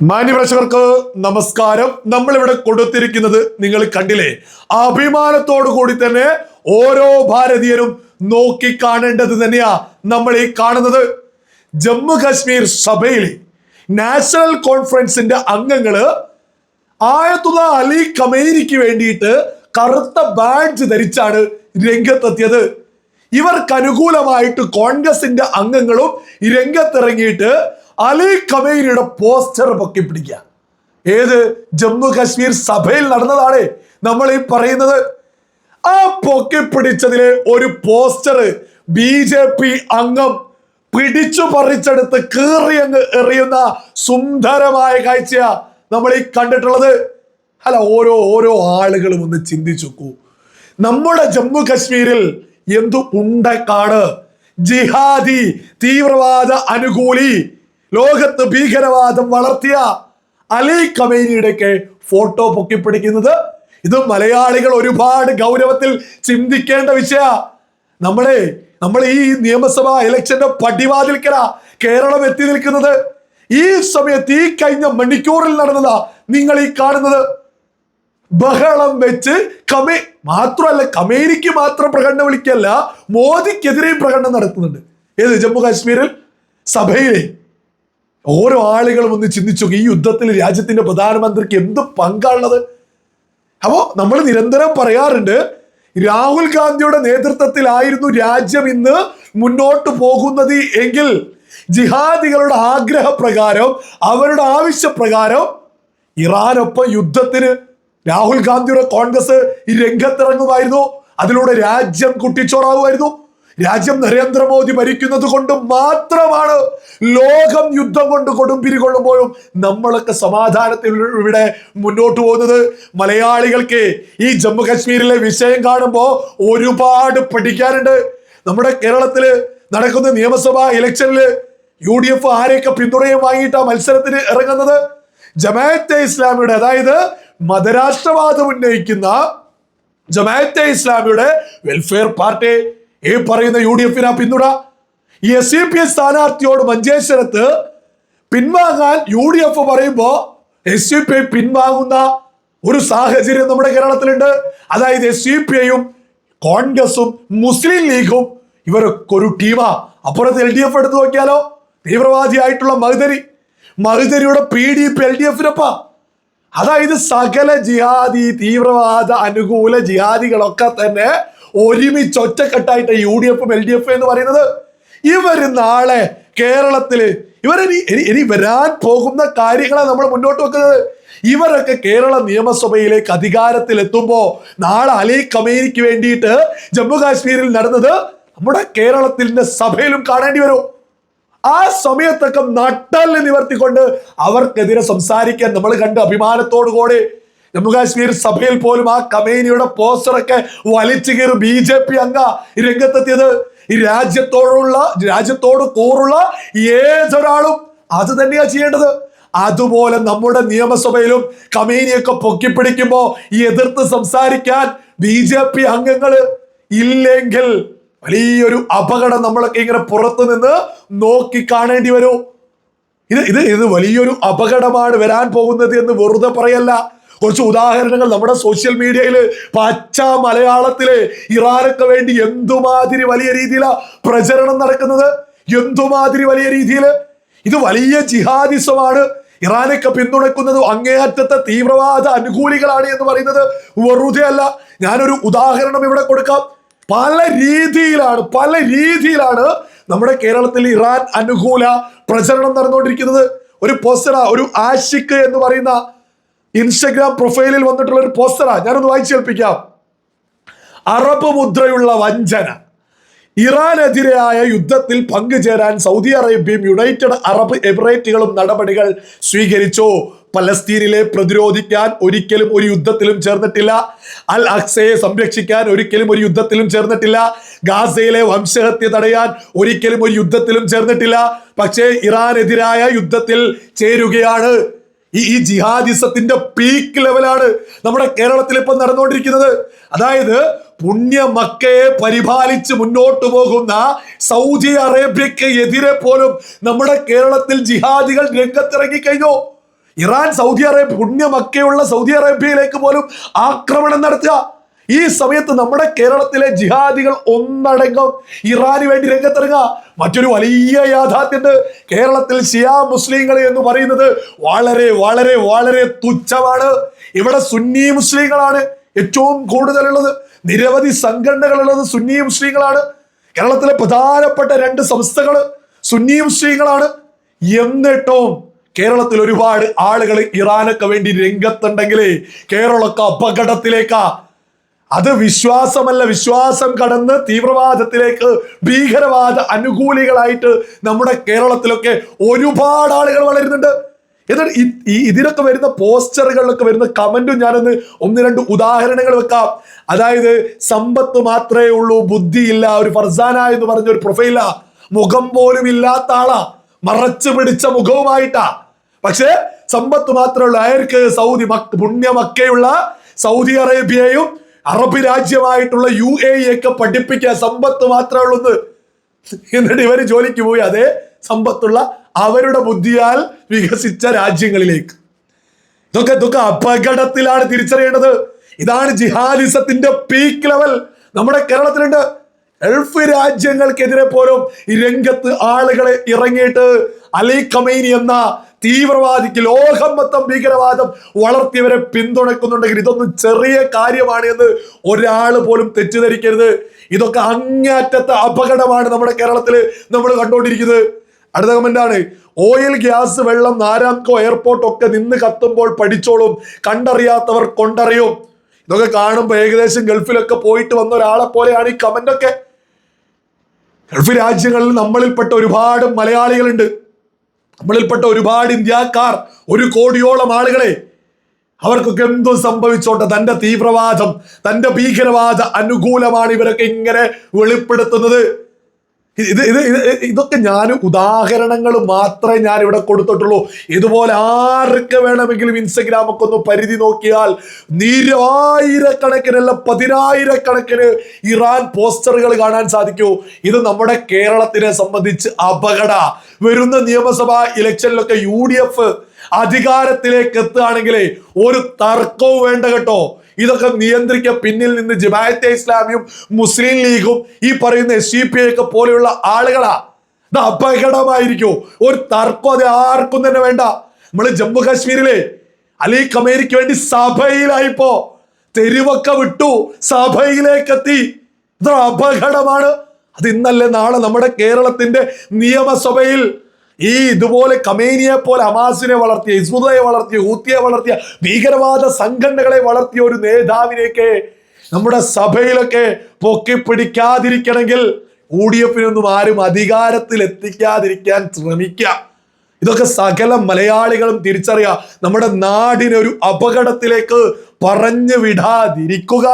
മാന്യപ്രേക്ഷകർക്ക് നമസ്കാരം. നമ്മളിവിടെ കൊടുത്തിരിക്കുന്നത് നിങ്ങൾ കണ്ടില്ലേ, അഭിമാനത്തോടു കൂടി തന്നെ ഓരോ ഭാരതീയരും നോക്കി കാണേണ്ടത് തന്നെയാ നമ്മൾ ഈ കാണുന്നത്. ജമ്മു കാശ്മീർ സഭയിലെ നാഷണൽ കോൺഫറൻസിന്റെ അംഗങ്ങള് ആയത്തുള്ള അലി ഖമേനിക്ക് വേണ്ടിയിട്ട് കറുത്ത ബാഡ്ജ് ധരിച്ചാണ് രംഗത്തെത്തിയത്. ഇവർക്ക് അനുകൂലമായിട്ട് കോൺഗ്രസിന്റെ അംഗങ്ങളും രംഗത്തിറങ്ങിയിട്ട് അലി ഖമേനിയുടെ പോസ്റ്റർ പൊക്കി പിടിക്കുക. ഏത് ജമ്മു കാശ്മീർ സഭയിൽ നടന്നതാണ് നമ്മൾ ഈ പറയുന്നത്. ആ പൊക്കി പിടിച്ചതിലെ ഒരു പോസ്റ്റർ BJP അംഗം പിടിച്ചു പറിച്ചെടുത്ത് കീറിയങ്ങ് എറിയുന്ന സുന്ദരമായ കാഴ്ചയാ നമ്മൾ ഈ കണ്ടിട്ടുള്ളത്. അല്ല, ഓരോ ആളുകളും ഒന്ന് ചിന്തിച്ചു നോക്കൂ. നമ്മുടെ ജമ്മു കാശ്മീരിൽ എന്തു ഉണ്ടക്കാണ് ജിഹാദി തീവ്രവാദ അനുകൂലി ലോകത്ത് ഭീകരവാദം വളർത്തിയ അലി ഖമേനിയുടെയൊക്കെ ഫോട്ടോ പൊക്കിപ്പിടിക്കുന്നത്. ഇത് മലയാളികൾ ഒരുപാട് ഗൗരവത്തിൽ ചിന്തിക്കേണ്ട വിഷയ. നമ്മൾ ഈ നിയമസഭാ ഇലക്ഷന്റെ പടിവാതിൽക്കല കേരളം എത്തി നിൽക്കുന്നത്. ഈ സമയത്ത് ഈ കഴിഞ്ഞ മണിക്കൂറിൽ നടന്നതാ നിങ്ങൾ ഈ കാണുന്നത്. ബഹളം വെച്ച് മാത്രമല്ല, ഖമേനിക്ക് മാത്രം പ്രകടനം വിളിക്കല്ല, മോദിക്കെതിരെയും പ്രകടനം നടത്തുന്നുണ്ട്. ഏത് ജമ്മു കാശ്മീരിൽ സഭയിലെ ഓരോ ആളുകളും ഒന്ന് ചിന്തിച്ചു, ഈ യുദ്ധത്തിൽ രാജ്യത്തിന്റെ പ്രധാനമന്ത്രിക്ക് എന്ത് പങ്കാണുള്ളത്? അപ്പോ നമ്മൾ നിരന്തരം പറയാറുണ്ട്, രാഹുൽ ഗാന്ധിയുടെ നേതൃത്വത്തിലായിരുന്നു രാജ്യം ഇന്ന് മുന്നോട്ട് പോകുന്നത് എങ്കിൽ ജിഹാദികളുടെ ആഗ്രഹപ്രകാരം, അവരുടെ ആവശ്യപ്രകാരം ഇറാനൊപ്പം യുദ്ധത്തിന് രാഹുൽ ഗാന്ധിയുടെ കോൺഗ്രസ് രംഗത്തിറങ്ങുമായിരുന്നു. അതിലൂടെ രാജ്യം കുട്ടിച്ചോറാവുമായിരുന്നു. രാജ്യം നരേന്ദ്രമോദി ഭരിക്കുന്നത് കൊണ്ട് മാത്രമാണ് ലോകം യുദ്ധം കൊണ്ട് കൊടുമ്പിരി കൊള്ളുമ്പോഴും നമ്മളൊക്കെ സമാധാനത്തിൽ ഇവിടെ മുന്നോട്ട് പോകുന്നത്. മലയാളികൾക്ക് ഈ ജമ്മു കാശ്മീരിലെ വിഷയം കാണുമ്പോൾ ഒരുപാട് പഠിക്കാനുണ്ട്. നമ്മുടെ കേരളത്തില് നടക്കുന്ന നിയമസഭാ ഇലക്ഷനില് UDF ആരെയൊക്കെ പിന്തുണയും വാങ്ങിയിട്ടാ മത്സരത്തിന് ഇറങ്ങുന്നത്. ജമാഅത്തെ ഇസ്ലാമിയുടെ, അതായത് മതരാഷ്ട്രവാദം ഉന്നയിക്കുന്ന ജമാഅത്തെ ഇസ്ലാമിയുടെ വെൽഫെയർ പാർട്ടി ഈ പറയുന്ന UDF-നാ പിന്തുണ. ഈ SUP സ്ഥാനാർത്ഥിയോട് മഞ്ചേശ്വരത്ത് പിൻവാങ്ങാൻ UDF പറയുമ്പോ SUP പിൻവാങ്ങുന്ന ഒരു സാഹചര്യം നമ്മുടെ കേരളത്തിലുണ്ട്. അതായത് SUP-യും കോൺഗ്രസും മുസ്ലിം ലീഗും ഇവരൊക്കെ ഒരു ടീമാ. അപ്പുറത്ത് LDF എടുത്തു നോക്കിയാലോ, തീവ്രവാദിയായിട്ടുള്ള മഹ്ദരിയുടെ PDP LDF-നൊപ്പാ. അതായത് സകല ജിഹാദി തീവ്രവാദ അനുകൂല ജിഹാദികളൊക്കെ തന്നെ ഒരുമിച്ച് ഒറ്റക്കെട്ടായിട്ട് UDF-ഉം LDF എന്ന് പറയുന്നത്. ഇവര് നാളെ കേരളത്തില് ഇനി വരാൻ പോകുന്ന കാര്യങ്ങളാണ് നമ്മൾ മുന്നോട്ട് വെക്കുന്നത്. ഇവരൊക്കെ കേരള നിയമസഭയിലേക്ക് അധികാരത്തിൽ എത്തുമ്പോ നാളെ അലി ഖമേനിക്ക് വേണ്ടിയിട്ട് ജമ്മു കാശ്മീരിൽ നടന്നത് നമ്മുടെ കേരളത്തിന്റെ സഭയിലും കാണേണ്ടി വരും. ആ സമയത്തൊക്കെ നട്ടല് നിവർത്തിക്കൊണ്ട് അവർക്കെതിരെ സംസാരിക്കാൻ നമ്മൾ കണ്ട് അഭിമാനത്തോടു കൂടി ജമ്മു കാശ്മീർ സഭയിൽ പോലും ആ ഖമേനിയുടെ പോസ്റ്ററൊക്കെ വലിച്ചു കീറി BJP അംഗ രംഗത്തെത്തിയത്. ഈ രാജ്യത്തോട് കൂറുള്ള ഏതൊരാളും അത് തന്നെയാ ചെയ്യേണ്ടത്. അതുപോലെ നമ്മുടെ നിയമസഭയിലും ഖമേനിയൊക്കെ പൊക്കിപ്പിടിക്കുമ്പോ എതിർത്ത് സംസാരിക്കാൻ BJP അംഗങ്ങള് ഇല്ലെങ്കിൽ വലിയൊരു അപകടം നമ്മളൊക്കെ ഇങ്ങനെ പുറത്തു നിന്ന് നോക്കി കാണേണ്ടി വരും. ഇത് വലിയൊരു അപകടമാണ് വരാൻ പോകുന്നത് എന്ന് വെറുതെ പറയല്ല. കുറച്ച് ഉദാഹരണങ്ങൾ നമ്മുടെ സോഷ്യൽ മീഡിയയിൽ പച്ച മലയാളത്തില് ഇറാനൊക്കെ വേണ്ടി എന്തുമാതിരി വലിയ രീതിയിലാ പ്രചരണം നടക്കുന്നത്, എന്തുമാതിരി വലിയ രീതിയിൽ. ഇത് വലിയ ജിഹാദിസമാണ്. ഇറാനൊക്കെ പിന്തുണക്കുന്നത് അങ്ങേയറ്റത്തെ തീവ്രവാദ അനുകൂലികളാണ് എന്ന് പറയുന്നത് വെറുതെ അല്ല. ഞാനൊരു ഉദാഹരണം ഇവിടെ കൊടുക്കാം. പല രീതിയിലാണ് നമ്മുടെ കേരളത്തിൽ ഇറാൻ അനുകൂല പ്രചരണം നടന്നുകൊണ്ടിരിക്കുന്നത്. ഒരു പോസ്റ്ററാ, ഒരു ആഷിഖ് എന്ന് പറയുന്ന ഇൻസ്റ്റഗ്രാം പ്രൊഫൈലിൽ വന്നിട്ടുള്ള ഒരു പോസ്റ്ററാ, ഞാനൊന്ന് വായിച്ചു കേൾപ്പിക്കാം. അറബ് മുദ്രയുള്ള വഞ്ചന, ഇറാനെതിരായ യുദ്ധത്തിൽ പങ്കുചേരാൻ സൗദി അറേബ്യയും യുണൈറ്റഡ് അറബ് എമിറേറ്റുകളും നടപടികൾ സ്വീകരിച്ചു. പലസ്തീനിലെ പ്രതിരോധിക്കാൻ ഒരിക്കലും ഒരു യുദ്ധത്തിലും ചേർന്നിട്ടില്ല. അൽ അക്സയെ സംരക്ഷിക്കാൻ ഒരിക്കലും ഒരു യുദ്ധത്തിലും ചേർന്നിട്ടില്ല. ഗാസയിലെ വംശഹത്യ തടയാൻ ഒരിക്കലും ഒരു യുദ്ധത്തിലും ചേർന്നിട്ടില്ല. പക്ഷേ ഇറാനെതിരായ യുദ്ധത്തിൽ ചേരുകയാണ്. ഈ ജിഹാദിസത്തിന്റെ പീക്ക് ലെവലാണ് നമ്മുടെ കേരളത്തിൽ ഇപ്പൊ നടന്നുകൊണ്ടിരിക്കുന്നത്. അതായത് പുണ്യ മക്കയെ പരിപാലിച്ച് മുന്നോട്ട് പോകുന്ന സൗദി അറേബ്യക്ക് എതിരെ പോലും നമ്മുടെ കേരളത്തിൽ ജിഹാദികൾ രംഗത്തിറങ്ങി കഴിഞ്ഞു. ഇറാൻ സൗദി അറേബ്യ, പുണ്യ മക്കയുള്ള സൗദി അറേബ്യയിലേക്ക് പോലും ആക്രമണം നടത്തുക. ഈ സമയത്ത് നമ്മുടെ കേരളത്തിലെ ജിഹാദികൾ ഒന്നടങ്കം ഇറാന് വേണ്ടി രംഗത്തിറങ്ങുക. മറ്റൊരു വലിയ യാഥാർത്ഥ്യമുണ്ട്. കേരളത്തിൽ ഷിയ മുസ്ലിങ്ങൾ എന്ന് പറയുന്നത് വളരെ വളരെ വളരെ തുച്ഛമാണ്. ഇവിടെ സുന്നി മുസ്ലിങ്ങളാണ് ഏറ്റവും കൂടുതലുള്ളത്. നിരവധി സംഘടനകളുള്ളത് സുന്നി മുസ്ലിങ്ങളാണ്. കേരളത്തിലെ പ്രധാനപ്പെട്ട 2 സംസ്ഥകൾ സുന്നി മുസ്ലിങ്ങളാണ്. എന്നിട്ടും കേരളത്തിൽ ഒരുപാട് ആളുകൾ ഇറാനൊക്കെ വേണ്ടി രംഗത്തുണ്ടെങ്കിൽ കേരളമൊക്കെ അപകടത്തിലേക്കാ. അത് വിശ്വാസമല്ല, വിശ്വാസം കടന്ന് തീവ്രവാദത്തിലേക്ക്, ഭീകരവാദ അനുകൂലികളായിട്ട് നമ്മുടെ കേരളത്തിലൊക്കെ ഒരുപാട് ആളുകൾ വളരുന്നുണ്ട്. എന്നിട്ട് ഇതിലൊക്കെ വരുന്ന പോസ്റ്ററുകളിലൊക്കെ വരുന്ന കമന്റും ഞാനൊന്ന് 1-2 ഉദാഹരണങ്ങൾ വെക്കാം. അതായത് സമ്പത്ത് മാത്രമേ ഉള്ളൂ, ബുദ്ധിയില്ല. ഒരു ഫർസാന എന്ന് പറഞ്ഞ ഒരു പ്രൊഫൈലാ, മുഖം പോലും ഇല്ലാത്ത ആളാ, മറച്ചു പിടിച്ച മുഖവുമായിട്ടാ. പക്ഷെ സമ്പത്ത് മാത്രമേ ഉള്ളൂ. അയാൾക്ക് സൗദി പുണ്യ മക്കയുള്ള സൗദി അറേബ്യയും അറബ് രാജ്യമായിട്ടുള്ള UAE ഒക്കെ പഠിപ്പിക്കുക, സമ്പത്ത് മാത്രമേ ഉള്ളൂ. എന്നിട്ട് ഇവര് ജോലിക്ക് പോയി അതേ സമ്പത്തുള്ള അവരുടെ ബുദ്ധിയാൽ വികസിച്ച രാജ്യങ്ങളിലേക്ക്. ഇതൊക്കെ അപകടത്തിലാണ് തിരിച്ചറിയേണ്ടത്. ഇതാണ് ജിഹാദിസത്തിന്റെ പീക്ക് ലെവൽ നമ്മുടെ കേരളത്തിലുണ്ട്. ഗൾഫ് രാജ്യങ്ങൾക്കെതിരെ പോലും ഈ രംഗത്ത് ആളുകളെ ഇറങ്ങിയിട്ട് അലി ഖമൈനി എന്ന തീവ്രവാദിക്ക്, ലോകം മൊത്തം ഭീകരവാദം വളർത്തിയവരെ പിന്തുണക്കുന്നുണ്ടെങ്കിൽ ഇതൊന്നും ചെറിയ കാര്യമാണ് എന്ന് ഒരാൾ പോലും തെറ്റിദ്ധരിക്കരുത്. ഇതൊക്കെ അങ്ങേയറ്റത്തെ അപകടമാണ് നമ്മുടെ കേരളത്തിൽ നമ്മൾ കണ്ടുകൊണ്ടിരിക്കുന്നത്. അടുത്ത കമന്റാണ്, ഓയിൽ, ഗ്യാസ്, വെള്ളം, ആരാംകോ എയർപോർട്ട് ഒക്കെ നിന്ന് കത്തുമ്പോൾ പഠിച്ചോളും, കണ്ടറിയാത്തവർ കൊണ്ടറിയും. ഇതൊക്കെ കാണുമ്പോൾ ഏകദേശം ഗൾഫിലൊക്കെ പോയിട്ട് വന്ന ഒരാളെ പോലെയാണ് ഈ കമന്റൊക്കെ. ഗൾഫ് രാജ്യങ്ങളിൽ നമ്മളിൽപ്പെട്ട ഒരുപാട് മലയാളികളുണ്ട്, നമ്മളിൽപ്പെട്ട ഒരുപാട് ഇന്ത്യക്കാർ, 1 കോടിയോളം ആളുകളെ. അവർക്കൊക്കെ എന്തും സംഭവിച്ചോട്ടെ, തന്റെ തീവ്രവാദം, തന്റെ ഭീകരവാദ അനുകൂലമാണ് ഇവരൊക്കെ ഇങ്ങനെ വെളിപ്പെടുത്തുന്നത്. ഇതൊക്കെ ഞാൻ ഉദാഹരണങ്ങൾ മാത്രമേ ഞാൻ ഇവിടെ കൊടുത്തിട്ടുള്ളൂ. ഇതുപോലെ ആർക്ക് വേണമെങ്കിലും ഇൻസ്റ്റഗ്രാമൊക്കെ ഒന്ന് പരിധി നോക്കിയാൽ ആയിരക്കണക്കിനല്ല 10,000-കണക്കിന് ഇറാൻ പോസ്റ്ററുകൾ കാണാൻ സാധിക്കൂ. ഇത് നമ്മുടെ കേരളത്തിനെ സംബന്ധിച്ച് അപകട. വരുന്ന നിയമസഭാ ഇലക്ഷനിലൊക്കെ UDF അധികാരത്തിലേക്ക് എത്തുകയാണെങ്കിൽ ഒരു തർക്കവും വേണ്ട കേട്ടോ. ഇതൊക്കെ നിയന്ത്രിക്കാൻ പിന്നിൽ നിന്ന് ജമാഅത്തെ ഇസ്ലാമിയും മുസ്ലിം ലീഗും ഈ പറയുന്ന SDPI ഒക്കെ പോലെയുള്ള ആളുകളാ. ഇത് അപകടമായിരിക്കും. ഒരു തർക്കം അത് ആർക്കും തന്നെ വേണ്ട. നമ്മള് ജമ്മു കാശ്മീരിലെ അലി ഖമൈനിക്ക് വേണ്ടി സഭയിലായിപ്പോ തെരുവൊക്കെ വിട്ടു, സഭയിലേക്ക് എത്തി. ഇത് അപകടമാണ്. അത് ഇന്നല്ലേ നാളെ നമ്മുടെ കേരളത്തിന്റെ നിയമസഭയിൽ ഈ ഇതുപോലെ ഖമൈനിയെ പോലെ ഹമാസിനെ വളർത്തിയ, ഹിസ്ബുള്ളയെ വളർത്തിയ, ഹൂത്തിയെ വളർത്തിയ, ഭീകരവാദ സംഘടനകളെ വളർത്തിയ ഒരു നേതാവിനെയൊക്കെ നമ്മുടെ സഭയിലൊക്കെ പൊക്കിപ്പിടിക്കാതിരിക്കണമെങ്കിൽ UDF-നൊന്നും ആരും അധികാരത്തിൽ എത്തിക്കാതിരിക്കാൻ ശ്രമിക്കുക. ഇതൊക്കെ സകല മലയാളികളും തിരിച്ചറിയുക. നമ്മുടെ നാടിനൊരു അപകടത്തിലേക്ക് പറഞ്ഞു വിടാതിരിക്കുക.